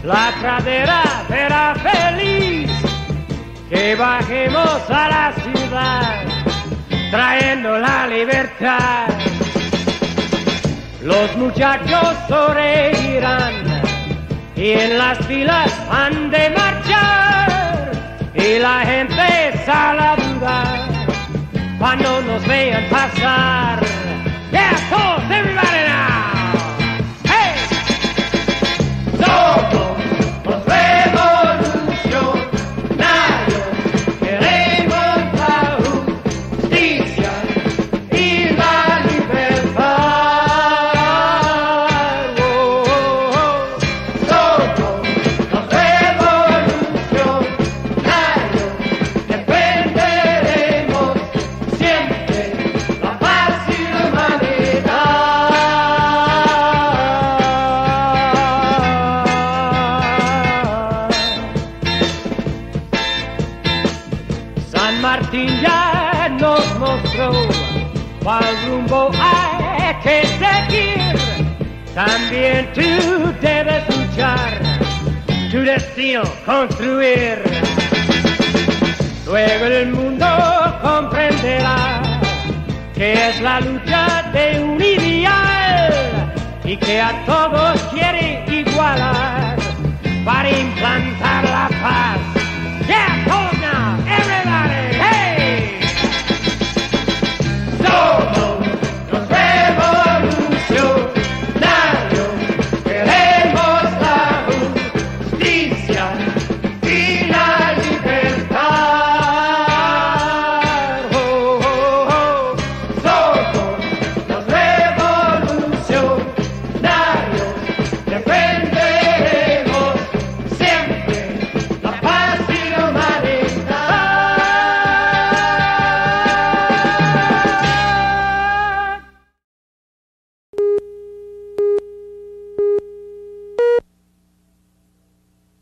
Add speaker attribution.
Speaker 1: la pradera será feliz, que bajemos a la ciudad, trayendo la libertad. Los muchachos sonreirán y en las filas han de marchar, y la gente saludará cuando nos vean pasar. Yeah, todos, everybody now. Hey, somos los revolucionarios, queremos la justicia y la libertad. Oh, oh, oh. Somos los revolucionarios, defenderemos siempre la paz y la humanidad. San Martín ya nos mostró cuál rumbo hay que seguir. También tú debes luchar, tu destino construir. Luego el mundo comprenderá que es la lucha de un ideal y que a todos quiere